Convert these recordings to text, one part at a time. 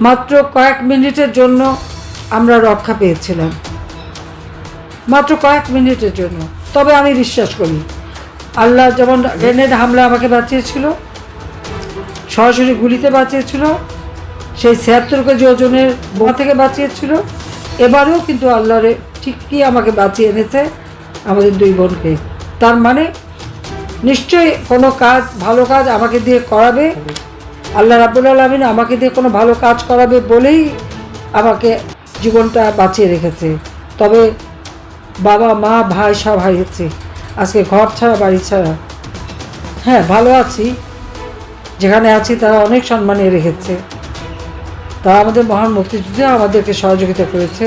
মাত্র কয়েক মিনিটের জন্য আমরা রক্ষা পেয়েছিলাম, মাত্র কয়েক মিনিটের জন্য। তবে আমি বিশ্বাস করি আল্লাহ যেমন গ্রেনেড হামলা আমাকে বাঁচিয়েছিল, সরাসরি গুলিতে বাঁচিয়েছিল, সেই ৭৬ কেজি ওজনের বোমা থেকে বাঁচিয়েছিল, এবারেও কিন্তু আল্লাহরে ঠিকই আমাকে বাঁচিয়ে এনেছে আমাদের দুই বোনকে। তার মানে নিশ্চয়ই কোনো কাজ, ভালো কাজ আমাকে দিয়ে করাবে, আল্লাহ রাব্বুল আলামিন আমাকে দিয়ে কোনো ভালো কাজ করাবে বলেই আমাকে জীবনটা বাঁচিয়ে রেখেছে। তবে বাবা মা ভাই সব হারিয়েছে, আজকে ঘর ছাড়া বাড়ি ছাড়া। হ্যাঁ, ভালো আছি, যেখানে আছি তারা অনেক সম্মানে রেখেছে, তারা আমাদের মহান মুক্তিযুদ্ধে আমাদেরকে সহযোগিতা করেছে,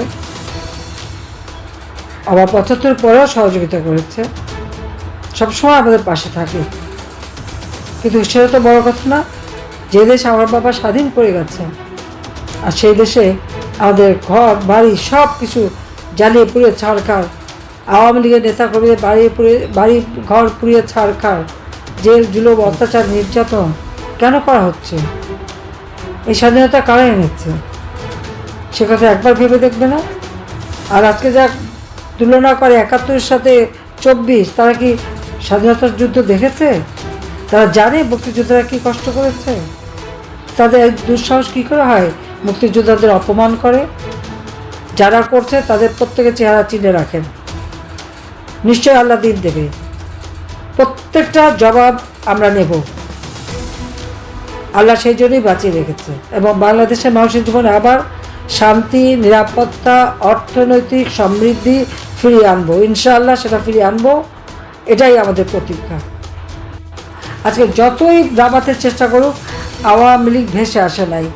আবার ৭৫ পরেও সহযোগিতা করেছে, সবসময় আমাদের পাশে থাকে। কিন্তু সেটা তো বড় কথা না, যে দেশ আমার বাবা স্বাধীন করে গেছে, আর সেই দেশে আমাদের ঘর বাড়ি সব কিছু জ্বালিয়ে পুড়িয়ে ছাড়খাড়, আওয়ামী লীগের নেতাকর্মীদের বাড়ি ঘর পুড়িয়ে ছাড়খাড়, জেল জুলুম অত্যাচার নির্যাতন কেন করা হচ্ছে? এই স্বাধীনতা কারা এনেছে সে কথা একবার ভেবে দেখবে না? আর আজকে যা তুলনা করে ৭১-এর সাথে ২৪, তারা কি স্বাধীনতার যুদ্ধ দেখেছে? তারা জানে মুক্তিযোদ্ধারা কী কষ্ট করেছে? তাদের দুঃসাহস কী করে হয় মুক্তিযোদ্ধাদের অপমান করে? যারা করছে তাদের প্রত্যেকের চেহারা চিনে রাখেন, নিশ্চয়ই আল্লাহ দিন দেবে, প্রত্যেকটা জবাব আমরা নেব। আল্লাহ সেই জন্যই বাঁচিয়ে রেখেছে এবং বাংলাদেশের মানুষের জীবনে আবার শান্তি, নিরাপত্তা, অর্থনৈতিক সমৃদ্ধি ফিরিয়ে আনবো, ইনশাআল্লাহ সেটা ফিরিয়ে আনবো, এটাই আমাদের প্রতীক্ষা। আজকে যতই দাবাতে চেষ্টা করুক, আওয়ামী লীগ ভেসে আসে নাই,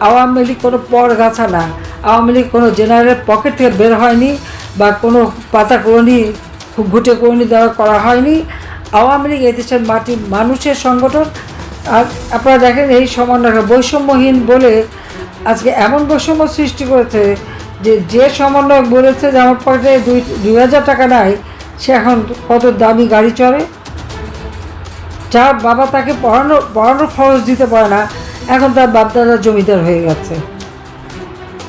আওয়ামী লীগ কোনো পরগাছা না, আওয়ামী লীগ কোনো জেনারেলের পকেট থেকে বের হয়নি বা কোনো পাতা করণি ঘুটে করণি দেওয়া করা হয়নি। আওয়ামী লীগ এদেশের মাটি মানুষের সংগঠন। আর আপনারা দেখেন এই সমন্বয় বৈষম্যহীন বলে আজকে এমন বৈষম্য সৃষ্টি করেছে যে সমন্বয়ক বলেছে যে আমার পকেটে ২,০০০ টাকা নাই, সে এখন কত দামি গাড়ি চড়ে, যার বাবা তাকে পড়ানোর খরচ দিতে পারে না, এখন তার বাপদাদা জমিদার হয়ে গেছে।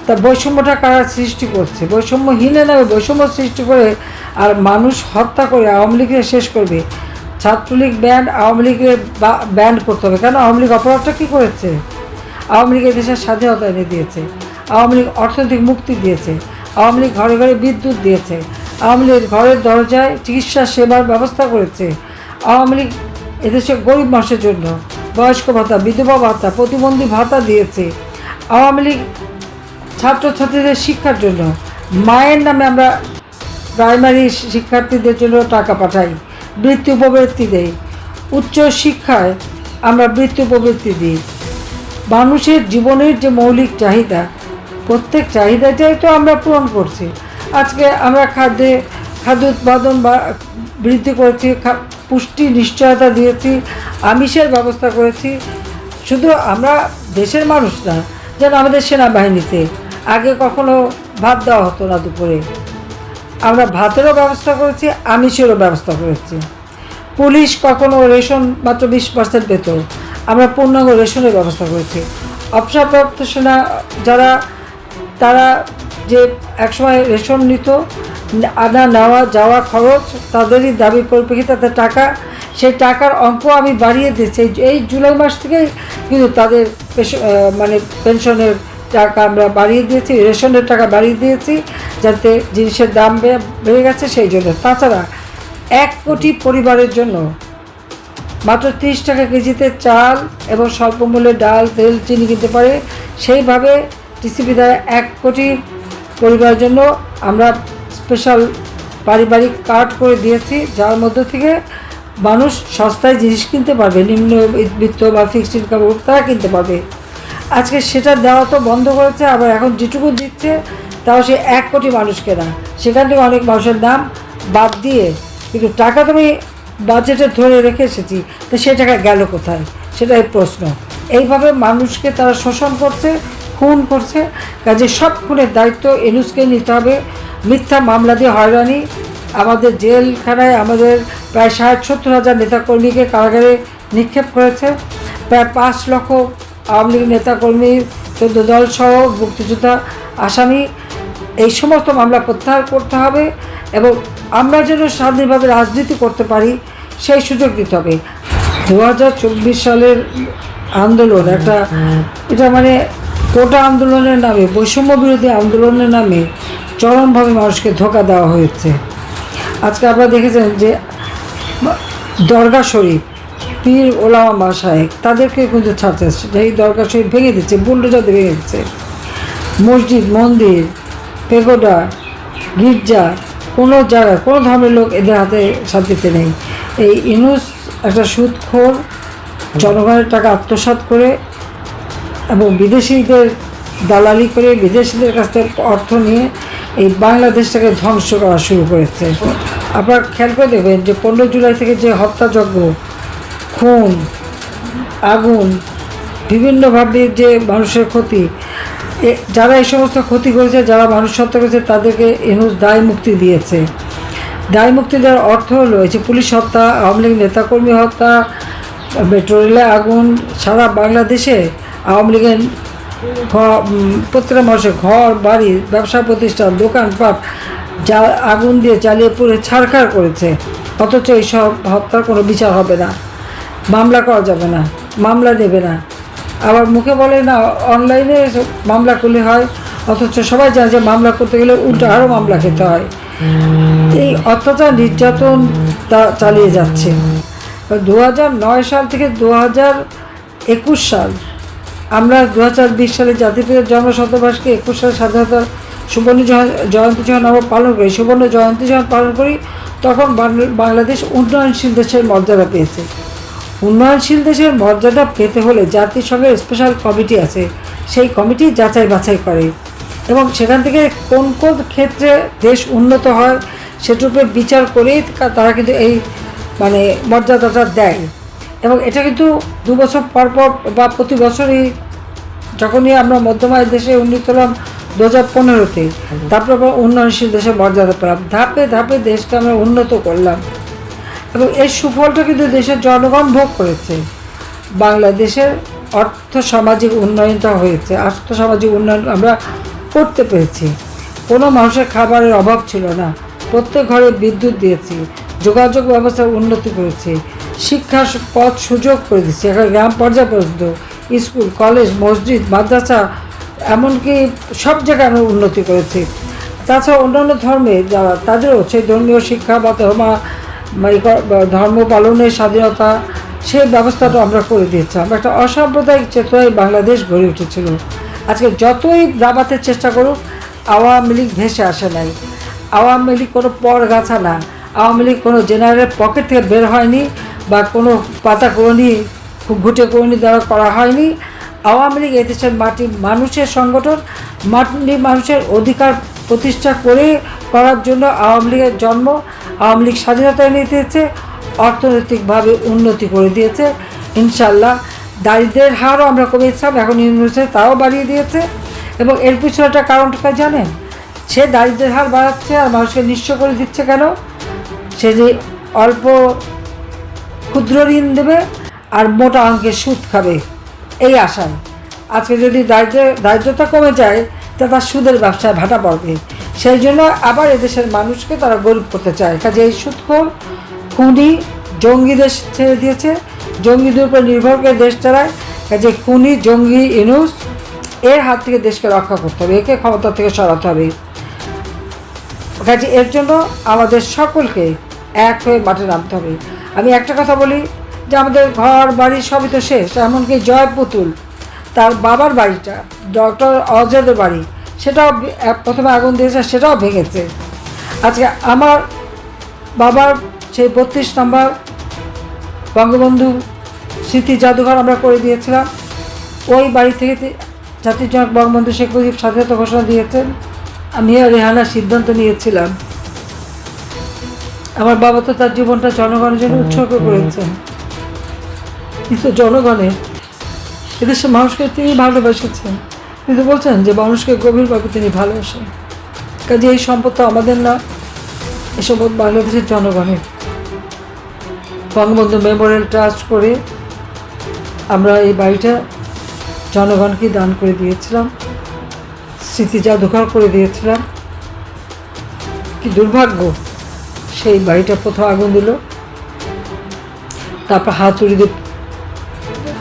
তা বৈষম্যটা কারা সৃষ্টি করছে? বৈষম্যহীনে নামে বৈষম্য সৃষ্টি করে আর মানুষ হত্যা করে আওয়ামী লীগের শেষ করবে। ছাত্রলীগ ব্যান্ড, আওয়ামী লীগের ব্যান্ড করতে হবে। কেন? আওয়ামী লীগ অপরাধটা কী করেছে? আওয়ামী লীগ দেশের স্বাধীনতা এনে দিয়েছে, আওয়ামী লীগ অর্থনৈতিক মুক্তি দিয়েছে, আওয়ামী লীগ ঘরে ঘরে বিদ্যুৎ দিয়েছে, আওয়ামী লীগ ঘরের দরজায় চিকিৎসা সেবার ব্যবস্থা করেছে, আওয়ামী লীগ এদেশের গরিব মানুষের জন্য বয়স্ক ভাতা, বিধবা ভাতা, প্রতিবন্ধী ভাতা দিয়েছে, আওয়ামী লীগ ছাত্রছাত্রীদের শিক্ষার জন্য মায়ের নামে আমরা প্রাইমারি শিক্ষার্থীদের জন্য টাকা পাঠাই, বৃত্তি উপবৃত্তি দেই, উচ্চ শিক্ষায় আমরা বৃত্তি উপবৃত্তি দিই। মানুষের জীবনের যে মৌলিক চাহিদা, প্রত্যেক চাহিদাটাই তো আমরা পূরণ করছি। আজকে আমরা খাদ্য উৎপাদন বৃদ্ধি করেছি, পুষ্টি নিশ্চয়তা দিয়েছি, আমিষের ব্যবস্থা করেছি। শুধু আমরা দেশের মানুষ না, যেন আমাদের সেনাবাহিনীতে আগে কখনো ভাত দেওয়া হতো না দুপুরে, আমরা ভাতেরও ব্যবস্থা করেছি, আমিষেরও ব্যবস্থা করেছি। পুলিশ কখনো রেশন মাত্র 20% পেত, আমরা পূর্ণাঙ্গ রেশনের ব্যবস্থা করেছি। অবসরপ্রাপ্ত সেনা যারা, তারা যে একসময় রেশন নিত, আনা নেওয়া যাওয়া খরচ তাদেরই দাবির পরিপ্রেক্ষিতে তাদের টাকা, সেই টাকার অঙ্ক আমি বাড়িয়ে দিচ্ছি। এই জুলাই মাস থেকেই কিন্তু তাদের পেনশনের টাকা আমরা বাড়িয়ে দিয়েছি, রেশনের টাকা বাড়িয়ে দিয়েছি, যাতে জিনিসের দাম বেড়ে গেছে সেই জন্য। তাছাড়া 1 কোটি পরিবারের জন্য মাত্র 30 টাকা কেজিতে চাল এবং স্বল্প মূল্যে ডাল, তেল, চিনি কিনতে পারে। সেইভাবে টিসিবি দ্বারা 1 কোটি পরিবারের জন্য আমরা স্পেশাল পারিবারিক কার্ড করে দিয়েছি, যার মধ্য থেকে মানুষ সস্তায় জিনিস কিনতে পারবে, নিম্নবিত্ত বা ফিক্সড ইনকাম তারা কিনতে পারবে। আজকে সেটা দেওয়া তো বন্ধ করেছে, আবার এখন যেটুকু দিচ্ছে তাও সে 1 কোটি মানুষকে না, সেখান থেকে অনেক মানুষের নাম বাদ দিয়ে, কিন্তু টাকা তুমি বাজেটে ধরে রেখে এসেছি, তো সে টাকা গেল কোথায়? সেটাই প্রশ্ন। এইভাবে মানুষকে তারা শোষণ করছে, খুন করছে। কাজে সব খুনের দায়িত্ব ইউনূসকে নিতে হবে। মিথ্যা মামলা দিয়ে হয়রানি, আমাদের জেলখানায় আমাদের প্রায় 60-70 হাজার নেতাকর্মীকে কারাগারে নিক্ষেপ করেছে, প্রায় 5 লক্ষ আওয়ামী লীগ নেতাকর্মীর 14 দল সহ মুক্তিযোদ্ধা আসামি এই সমস্ত মামলা প্রত্যাহার করতে হবে এবং আমরা যেন স্বাধীনভাবে রাজনীতি করতে পারি সেই সুযোগ দিতে হবে। 2024 সালের আন্দোলন এটা মানে কোটা আন্দোলনের নামে, বৈষম্য বিরোধী আন্দোলনের নামে চরমভাবে মানুষকে ধোঁকা দেওয়া হয়েছে। আজকে আপনারা দেখেছেন যে দরগা শরীফ, পীর ওলামা মাশায়েখ তাদেরকে কিন্তু ছাড়তে আসছে, এই দরগা শরীফ ভেঙে দিচ্ছে, বুলডোজার দিয়ে ভেঙে দিচ্ছে। মসজিদ, মন্দির, পেগোডা, গির্জা, কোনো জায়গায় কোনো ধর্মের লোক এদের হাতে শান্তিতে নেই। এই ইউনূস একটা সুদখোর, জনগণের টাকা আত্মসাৎ করে এবং বিদেশিদের দালালি করে বিদেশিদের কাছ থেকে অর্থ নিয়ে এই বাংলাদেশটাকে ধ্বংস করা শুরু করেছে। আপনারা খেয়াল করে দেখবেন যে 15 জুলাই থেকে যে হত্যাযজ্ঞ, খুন, আগুন, বিভিন্নভাবে যে মানুষের ক্ষতি, যারা এই সমস্ত ক্ষতি করেছে, যারা মানুষ হত্যা করেছে তাদেরকে ইউনূস দায় মুক্তি দিয়েছে। দায় মুক্তি দেওয়ার অর্থ হলো এই যে পুলিশ হত্যা, আওয়ামী লীগ নেতাকর্মী হত্যা, মেট্রো রেলে আগুন, সারা বাংলাদেশে আওয়ামী লীগের প্রত্যেকটা মানুষের ঘর বাড়ি, ব্যবসা প্রতিষ্ঠান, দোকানপাট যা আগুন দিয়ে জ্বালিয়ে পুড়ে ছারখার করেছে। অথচ এইসব হত্যার কোনো বিচার হবে না, মামলা করা যাবে না, মামলা নেবে না। আবার মুখে বলে না অনলাইনে মামলা করলে হয়, অথচ সবাই জানে যে মামলা করতে গেলে উল্টো আরও মামলা খেতে হয়। এই অত্যাচার নির্যাতন তা চালিয়ে যাচ্ছে। 2009 সাল থেকে 2021 সাল, আমরা 2020 সালে জাতির পিতার জন্মশতবার্ষিকী 21 সালে স্বাধীনতার সুবর্ণ জয়ন্তী যখন আমরা পালন করি, সুবর্ণ জয়ন্তী যখন পালন করি, তখন বাংলাদেশ উন্নয়নশীল দেশের মর্যাদা পেয়েছে। উন্নয়নশীল দেশের মর্যাদা পেতে হলে জাতিসংঘের স্পেশাল কমিটি আছে, সেই কমিটি যাচাই বাছাই করে এবং সেখান থেকে কোন কোন ক্ষেত্রে দেশ উন্নত হয় সেটার বিচার করেই তারা কিন্তু এই মানে মর্যাদাটা দেয়। এবং এটা কিন্তু 2 বছর পর পর বা প্রতি বছরই, যখনই আমরা মধ্যম আয়ের দেশে উন্নীত হলাম 2015-তে, তারপর আমরা উন্নয়নশীল দেশের মর্যাদা পেলাম। ধাপে ধাপে দেশকে আমরা উন্নত করলাম এবং এর সুফলটা কিন্তু দেশের জনগণ ভোগ করেছে। বাংলাদেশের অর্থ সামাজিক উন্নয়নটা হয়েছে, আর্থ সামাজিক উন্নয়ন আমরা করতে পেরেছি। কোনো মানুষের খাবারের অভাব ছিল না, প্রত্যেক ঘরে বিদ্যুৎ দিয়েছি, যোগাযোগ ব্যবস্থার উন্নতি করেছি, শিক্ষার পথ সুযোগ করে দিচ্ছি, এখন গ্রাম পর্যায় পর্যন্ত স্কুল, কলেজ, মসজিদ, মাদ্রাসা, এমনকি সব জায়গায় আমরা উন্নতি করেছি। তাছাড়া অন্যান্য ধর্মে যারা, তাদেরও সেই ধর্মীয় শিক্ষা বা ধর্ম পালনের স্বাধীনতা, সেই ব্যবস্থাটা আমরা করে দিয়েছিলাম। একটা অসাম্প্রদায়িক চেতনায় বাংলাদেশ গড়ে উঠেছিল। আজকে যতই দাবাতে চেষ্টা করুক, আওয়ামী লীগ ভেসে আসে নাই। আওয়ামী লীগ কোনো পরগাছা না, আওয়ামী লীগ কোনো জেনারেলের পকেট থেকে বের হয়নি বা কোনো পাতা করণী, ঘুটে করণী দ্বারা করা হয়নি। আওয়ামী লীগ এদেশের মাটি মানুষের সংগঠন, মাটি মানুষের অধিকার প্রতিষ্ঠা করে করার জন্য আওয়ামী লীগের জন্ম। আওয়ামী লীগ স্বাধীনতা এনে দিয়েছে, অর্থনৈতিকভাবে উন্নতি করে দিয়েছে। ইনশাল্লাহ দারিদ্রের হারও আমরা কমিয়েছিলাম, এখন ইউনিভার্সিটি তাও বাড়িয়ে দিয়েছে। এবং এর পিছনে একটা কারণটা জানেন, সে দারিদ্রের হার বাড়াচ্ছে আর মানুষকে নিঃস্ব করে দিচ্ছে কেন? সে যে অল্প ক্ষুদ্র ঋণ দেবে আর মোটা অঙ্কের সুদ খাবে, এই আশায়। আজকে যদি দারিদ্রতা কমে যায় তা তার সুদের ব্যবসায় ভাটা পড়বে। সেই জন্য আবার এদেশের মানুষকে তারা গরিব করতে চায়। কাজে এই সুদখোর, খুনি, জঙ্গি দেশ ছেড়ে দিয়েছে, জঙ্গিদের উপর নির্ভর করে দেশ চালায়। কাজে খুনি, জঙ্গি ইউনূস, এর হাত থেকে দেশকে রক্ষা করতে হবে, একে ক্ষমতা থেকে সরাতে হবে। কাজে এর জন্য আমাদের সকলকে এক হয়ে মাঠে নামতে হবে। আমি একটা কথা বলি যে আমাদের ঘর বাড়ি সবই তো শেষ, এমনকি জয় পুতুল তার বাবার বাড়িটা, ডক্টর অজয়ের বাড়ি, সেটাও প্রথমে আগুন দিয়েছে, সেটাও ভেঙেছে। আজকে আমার বাবার সেই 32 নম্বর বঙ্গবন্ধু স্মৃতি জাদুঘর আমরা করে দিয়েছিলাম। ওই বাড়ি থেকে জাতির জনক বঙ্গবন্ধু শেখ মুজিব স্বাধীনতা ঘোষণা দিয়েছেন, আমি রেহানার সিদ্ধান্ত নিয়েছিলাম। আমার বাবা তো তার জীবনটা জনগণের জন্য উৎসর্গ করেছেন, কিন্তু জনগণের, এদেশের মানুষকে তিনি ভালোবেসেছেন, কিন্তু বলছেন যে মানুষকে গভীরভাবে তিনি ভালোবাসেন। কাজে এই সম্পদ তো আমাদের না, এই সম্পদ বাংলাদেশের জনগণের। বঙ্গবন্ধু মেমোরিয়াল ট্রাস্ট করে আমরা এই বাড়িটা জনগণকে দান করে দিয়েছিলাম, স্মৃতি জাদুঘর করে দিয়েছিলাম। কি দুর্ভাগ্য, সেই বাড়িটা প্রথম আগুন দিল, তারপর হাতুড়ি দিয়ে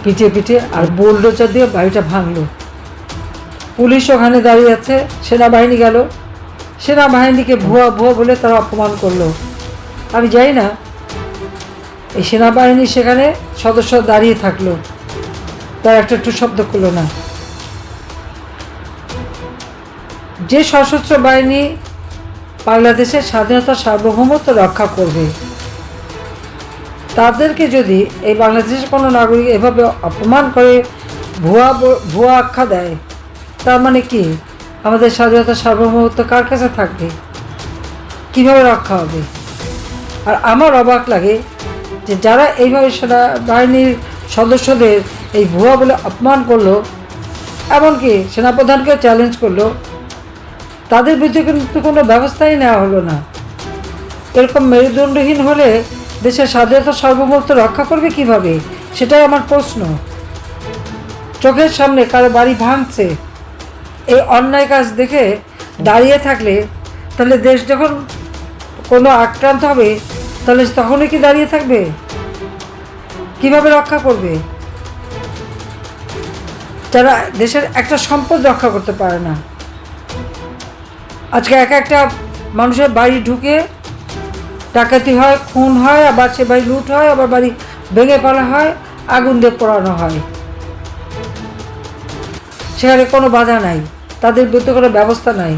পিটিয়ে পিটিয়ে আর বোলডোজার দিয়ে বাড়িটা ভাঙলো। পুলিশ ওখানে দাঁড়িয়ে আছে, সেনাবাহিনী গেল, সেনাবাহিনীকে ভুয়া ভুয়া বলে তারা অপমান করলো। আমি যাই না, এই সেনাবাহিনী সেখানে সদস্য দাঁড়িয়ে থাকলো, তার একটু শব্দ করলো না। যে সশস্ত্র বাহিনী বাংলাদেশের স্বাধীনতা সার্বভৌমত্ব রক্ষা করবে, তাদেরকে যদি এই বাংলাদেশের কোনো নাগরিক এভাবে অপমান করে ভুয়া আখ্যা দেয়, তার মানে কি আমাদের স্বাধীনতা সার্বভৌমত্ব কার কাছে থাকবে, কিভাবে রক্ষা হবে? আর আমার অবাক লাগে যে যারা এইভাবে সেনাবাহিনীর সদস্যদের এই ভুয়া বলে অপমান করলো, এমনকি সেনাপ্রধানকেও চ্যালেঞ্জ করলো, তাদের বিরুদ্ধে কিন্তু কোনো ব্যবস্থাই নেওয়া হলো না। এরকম মেরুদণ্ডহীন হলে দেশের স্বাধীনতা সার্বভৌমত্ব রক্ষা করবে কিভাবে? সেটাই আমার প্রশ্ন। চোখের সামনে কারো বাড়ি ভাঙছে, এই অন্যায় কাজ দেখে দাঁড়িয়ে থাকলে তাহলে দেশ যখন কোনো আক্রান্ত হবে তাহলে তখনই কি দাঁড়িয়ে থাকবে? কিভাবে রক্ষা করবে? যারা দেশের একটা সম্পদ রক্ষা করতে পারে না, আজকে একটা মানুষের বাড়ি ঢুকে ডাকাতি হয়, খুন হয়, আবার সে বাড়ি লুট হয়, আবার বাড়ি ভেঙে ফেলা হয়, আগুন দিয়ে পোড়ানো হয়, সেখানে কোনো বাধা নাই, তাদের বিরুদ্ধে কোনো ব্যবস্থা নাই।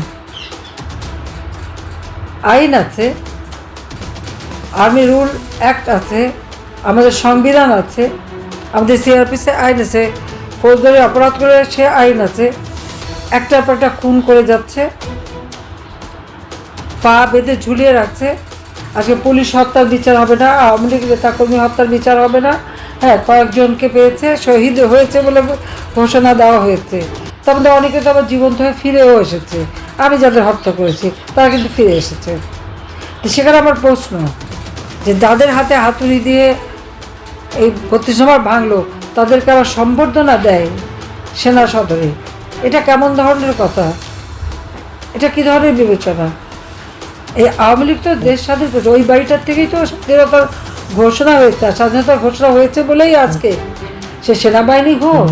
আইন আছে, আর্মি রুল অ্যাক্ট আছে, আমাদের সংবিধান আছে, আমাদের সিআরপিসি আইন আছে, ফৌজদারি অপরাধ করে সে আইন আছে। একটার পর একটা খুন করে যাচ্ছে, পা বেঁধে ঝুলিয়ে রাখছে। আজকে পুলিশ হত্যার বিচার হবে না, আওয়ামী লীগ নেতাকর্মী হত্যার বিচার হবে না। হ্যাঁ, কয়েকজনকে পেয়েছে, শহীদ হয়েছে বলে ঘোষণা দেওয়া হয়েছে, তার মধ্যে অনেকে তো আবার জীবন্ত হয়ে ফিরেও এসেছে। আমি যাদের হত্যা করেছি তারা কিন্তু ফিরে এসেছে। তো সেখানে আমার প্রশ্ন যে যাদের হাতে হাতুড়ি দিয়ে এই 32 নম্বর ভাঙলো, তাদেরকে আবার সম্বর্ধনা দেয় সেনা সদরে, এটা কেমন ধরনের কথা? এটা কী ধরনের বিবেচনা? এই আওয়ামী লীগ তো দেশ স্বাধীন করেছে, ওই বাড়িটার থেকেই তো স্বাধীনতার ঘোষণা হয়েছে, স্বাধীনতার ঘোষণা হয়েছে বলেই আজকে সে সেনাবাহিনী হোক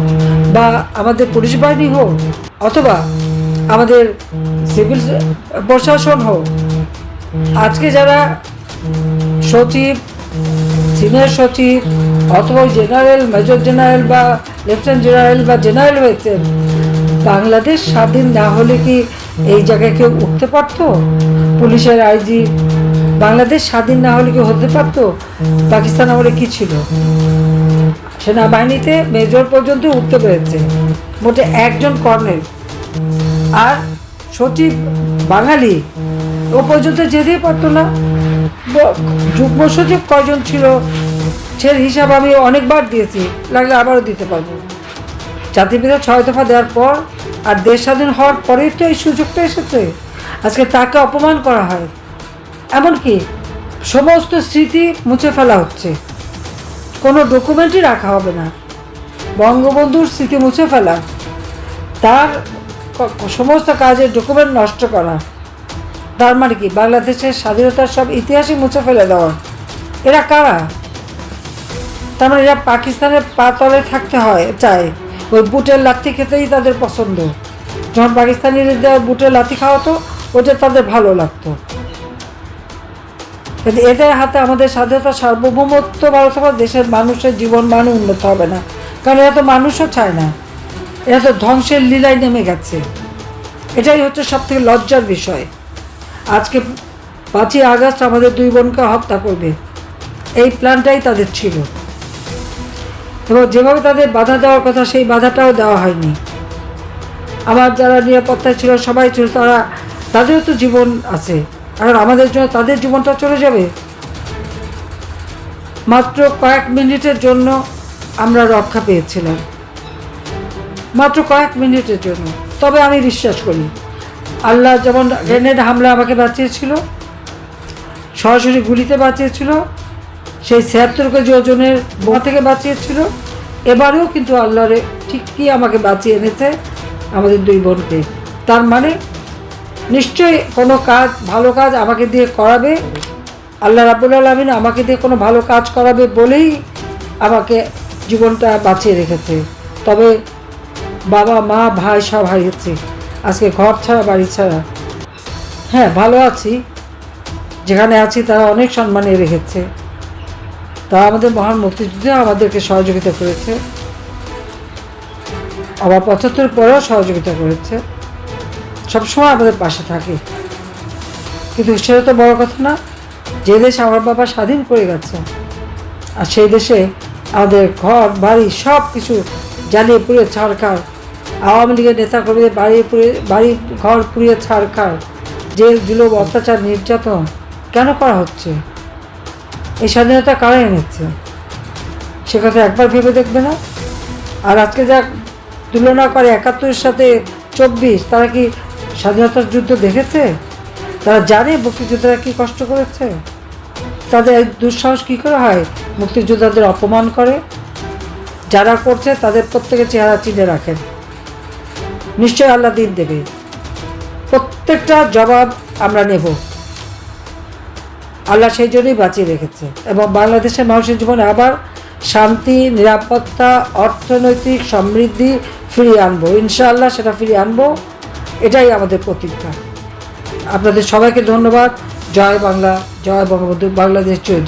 বা আমাদের পুলিশ বাহিনী হোক অথবা আমাদের সিভিল প্রশাসন হোক, আজকে যারা সচিব, সিনিয়র সচিব অথবা জেনারেল, মেজর জেনারেল বা লেফটেন্যান্ট জেনারেল বা জেনারেল হয়েছে, বাংলাদেশ স্বাধীন না হলে কি এই জায়গায় কেউ উঠতে পারতো? পুলিশের আইজি বাংলাদেশ স্বাধীন না হলে কি হতে পারতো? পাকিস্তান আমলে কি ছিল? সেনাবাহিনীতে মেজর পর্যন্ত উঠতে পেরেছে মোটে একজন কর্নেল, আর সচিব বাঙালি, ও পর্যন্ত যেতেই পারতো না। যুগ্ম সচিব কয়জন ছিল সে হিসাব আমি অনেকবার দিয়েছি, লাগলে আবারও দিতে পারবো। জাতিপিতা 6 দফা দেওয়ার পর আর দেশ স্বাধীন হওয়ার পরেই তো এই সুযোগটা এসেছে। আজকে তাকে অপমান করা হয়, এমনকি সমস্ত স্মৃতি মুছে ফেলা হচ্ছে, কোনো ডকুমেন্টই রাখা হবে না। বঙ্গবন্ধুর স্মৃতি মুছে ফেলা, তার সমস্ত কাজের ডকুমেন্ট নষ্ট করা, তার মানে কি বাংলাদেশের স্বাধীনতার সব ইতিহাসই মুছে ফেলে দেওয়া। এরা কারা? তার মানে এরা পাকিস্তানের পা তলে থাকতে চায়, ওই বুটের লাথি খেতেই তাদের পছন্দ। যখন পাকিস্তানিরা বুটের লাথি খাওয়াতো ওটা তাদের ভালো লাগতো। কিন্তু এদের হাতে আমাদের স্বাধীনতা সার্বভৌমত্ব অথবা দেশের মানুষের জীবন মান উন্নত হবে না, কারণ এরা তো মানুষও চায় না, এরা তো ধ্বংসের লীলায় নেমে গেছে। এটাই হচ্ছে সবথেকে লজ্জার বিষয়। আজকে 5ই আগস্ট আমাদের 2 বোনকে হত্যা করবে, এই প্ল্যানটাই তাদের ছিল, এবং যেভাবে তাদের বাধা দেওয়ার কথা সেই বাধাটাও দেওয়া হয়নি। আমার যারা নিরাপত্তায় ছিল সবাই ছিল, তাদেরও তো জীবন আছে, আর আমাদের জন্য তাদের জীবনটা চলে যাবে। মাত্র কয়েক মিনিটের জন্য আমরা রক্ষা পেয়েছিলাম, মাত্র কয়েক মিনিটের জন্য। তবে আমি বিশ্বাস করি আল্লাহ যেমন গ্রেনেড হামলা আমাকে বাঁচিয়েছিল, সরাসরি গুলিতে বাঁচিয়েছিল, সেই 76 কেজি ওজনের বোমা থেকে বাঁচিয়েছিল, এবারেও কিন্তু আল্লাহরে ঠিকই আমাকে বাঁচিয়ে এনেছে আমাদের দুই বোনকে। তার মানে নিশ্চয়ই কোনো কাজ, ভালো কাজ আমাকে দিয়ে করাবে, আল্লাহ রাব্বুল আলামিন আমাকে দিয়ে কোনো ভালো কাজ করাবে বলেই আমাকে জীবনটা বাঁচিয়ে রেখেছে। তবে বাবা মা ভাই সব হারিয়েছি, আজকে ঘর ছাড়া বাড়ি ছাড়া। হ্যাঁ, ভালো আছি, যেখানে আছি তারা অনেক সম্মানে রেখেছে। তারা আমাদের মহান মুক্তিযুদ্ধে আমাদেরকে সহযোগিতা করেছে, আবার ৭৫ পরেও সহযোগিতা করেছে, সবসময় আমাদের পাশে থাকে। কিন্তু সেটা তো বড় কথা না, যে দেশ আমার বাবা স্বাধীন করে গেছে, আর সেই দেশে আমাদের ঘর বাড়ি সব কিছু জ্বালিয়ে পুড়িয়ে ছাড়খাড়, আওয়ামী লীগের নেতাকর্মীদের বাড়ি ঘর পুড়িয়ে ছাড়খাড়, জেল জুলুম অত্যাচার নির্যাতন কেন করা হচ্ছে? এই স্বাধীনতা কারা এনেছে সে কথা একবার ভেবে দেখবে না? আর আজকে যা তুলনা করে ৭১-এর সাথে ২৪, তারা কি স্বাধীনতার যুদ্ধ দেখেছে? তারা জানে মুক্তিযোদ্ধারা কী কষ্ট করেছে? তাদের এই দুঃসাহস কী করে হয় মুক্তিযোদ্ধাদের অপমান করে? যারা করছে তাদের প্রত্যেকের চেহারা চিনে রাখেন, নিশ্চয়ই আল্লাহ দিন দেবে, প্রত্যেকটা জবাব আমরা নেব। আল্লাহ সেই জন্যই বাঁচিয়ে রেখেছে এবং বাংলাদেশের মানুষের জীবনে আবার শান্তি, নিরাপত্তা, অর্থনৈতিক সমৃদ্ধি ফিরিয়ে আনবো। ইনশাআল্লাহ সেটা ফিরিয়ে আনবো, এটাই আমাদের প্রতিজ্ঞা। আপনাদের সবাইকে ধন্যবাদ। জয় বাংলা, জয় বঙ্গবন্ধু, বাংলাদেশ জয়।